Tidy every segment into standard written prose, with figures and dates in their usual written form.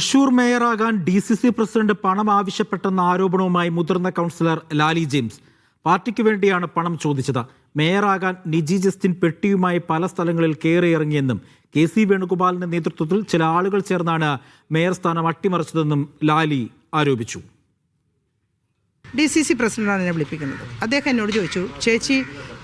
Thrissur മേയറാകാൻ DCC president പണം ആവശ്യപ്പെട്ടെന്ന ആരോപണവുമായി മുതിർന്ന കൗൺസിലർ ലാലി ജെയിംസ്. പാർട്ടിക്ക് വേണ്ടിയാണ് പണം ചോദിച്ചത്. മേയറാകാൻ നിജി ജസ്റ്റിൻ പെട്ടിയുമായി പല സ്ഥലങ്ങളിൽ കയറിയിറങ്ങിയെന്നും KC വേണുഗോപാലിന്റെ നേതൃത്വത്തിൽ ചില ആളുകൾ ചേർന്നാണ് മേയർ സ്ഥാനം അട്ടിമറിച്ചതെന്നും ലാലി ആരോപിച്ചു. DCC പ്രസിഡന്റാണ് എന്നെ വിളിപ്പിക്കുന്നത്. അദ്ദേഹം എന്നോട് ചോദിച്ചു, ചേച്ചി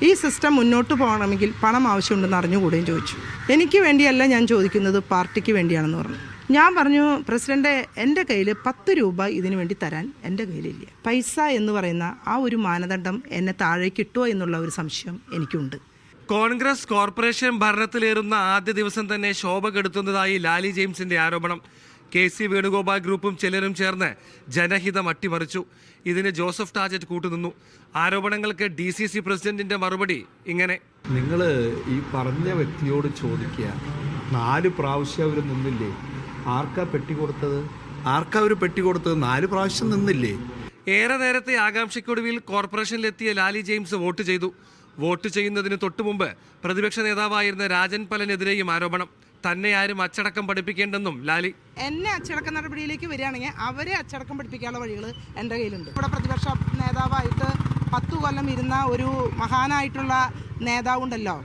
ഈ സിസ്റ്റം മുന്നോട്ട് പോകണമെങ്കിൽ പണം ആവശ്യമുണ്ടെന്ന് അറിഞ്ഞുകൂടെയും ചോദിച്ചു. എനിക്ക് വേണ്ടിയല്ല ഞാൻ ചോദിക്കുന്നത്, പാർട്ടിക്ക് വേണ്ടിയാണെന്ന് പറഞ്ഞു. ഞാൻ പറഞ്ഞു, പ്രസിഡന്റ്, എൻ്റെ കയ്യിൽ 10 രൂപ ഇതിനു വേണ്ടി തരാൻ എൻ്റെ കയ്യിലില്ല. പൈസ എന്ന് പറയുന്ന ആ ഒരു മാനദണ്ഡം എന്നെ താഴേക്ക് ഇട്ടുമോ എന്നുള്ള ഒരു സംശയം എനിക്കുണ്ട്. കോൺഗ്രസ് കോർപ്പറേഷൻ ഭരണത്തിലേറുന്ന ആദ്യ ദിവസം തന്നെ ശോഭ കെടുത്തുന്നതായി ലാലി ജെയിംസിന്റെ ആരോപണം. KC വേണുഗോപാൽ ഗ്രൂപ്പും ചിലരും ചേർന്ന് ജനഹിതം അട്ടിമറിച്ചു. ഇതിന് ജോസഫ് ടാജറ്റ് കൂട്ടുനിന്നു. ആരോപണങ്ങൾക്ക് DCC പ്രസിഡന്റിന്റെ മറുപടി ഇങ്ങനെ: നിങ്ങൾ ഈ പറഞ്ഞ വ്യക്തിയോട് ചോദിക്കുക, 4 പ്രാവശ്യം അവർ നിന്നില്ലേ? ആർക്കാ പെട്ടി കൊടുത്തത്? 4 പ്രാവശ്യം നിന്നില്ലേ? ഏറെ നേരത്തെ ആകാംക്ഷയ്ക്കൊടുവിൽ കോർപ്പറേഷനിലെത്തിയ ലാലി ജെയിംസ് വോട്ട് ചെയ്തു. വോട്ട് ചെയ്യുന്നതിന് തൊട്ടുമുമ്പ് പ്രതിപക്ഷ നേതാവായിരുന്ന രാജൻ പലനെതിരെയും ആരോപണം. തന്നെ ആരും അച്ചടക്കം പഠിപ്പിക്കേണ്ടെന്നും ലാലി. എന്നെ അച്ചടക്ക നടപടിയിലേക്ക് വരികയാണെങ്കിൽ അവരെ അച്ചടക്കം പഠിപ്പിക്കാനുള്ള വഴികൾ എൻ്റെ കയ്യിലുണ്ട്. ഇവിടെ പ്രതിപക്ഷ നേതാവായിട്ട് 10 കൊല്ലം ഇരുന്ന ഒരു മഹാനായിട്ടുള്ള നേതാവുണ്ടല്ലോ,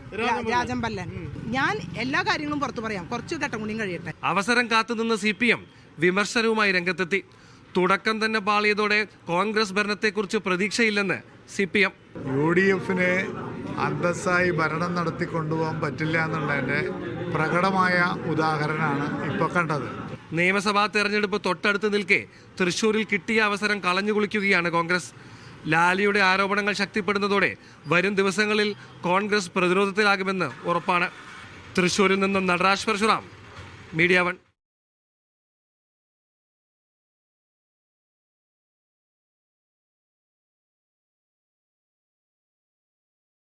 രാജൻ പല്ലൻ. ഞാൻ എല്ലാ കാര്യങ്ങളും പുറത്തു പറയാം, കുറച്ച് ഘട്ടം കൂടിയും കഴിയട്ടെ. അവസരം കാത്തുനിന്ന CPM വിമർശനവുമായി രംഗത്തെത്തി. തുടക്കം തന്നെ പാളിയതോടെ കോൺഗ്രസ് ഭരണത്തെക്കുറിച്ച് പ്രതീക്ഷയില്ലെന്ന് CPM. UDFനെ അന്തസ്സായി ഭരണം നടത്തിക്കൊണ്ടുപോകാൻ പറ്റില്ല എന്നുള്ളതിൻ്റെ പ്രകടമായ ഉദാഹരണമാണ് ഇപ്പോൾ കണ്ടത്. നിയമസഭാ തെരഞ്ഞെടുപ്പ് തൊട്ടടുത്ത് നിൽക്കെ തൃശൂരിൽ കിട്ടിയ അവസരം കളഞ്ഞുകുളിക്കുകയാണ് കോൺഗ്രസ്. ലാലിയുടെ ആരോപണങ്ങൾ ശക്തിപ്പെടുന്നതോടെ വരും ദിവസങ്ങളിൽ കോൺഗ്രസ് പ്രതിരോധത്തിലാകുമെന്ന് ഉറപ്പാണ്. തൃശൂരിൽ നിന്നും നടരാജ് പരശുറാം, മീഡിയ 1.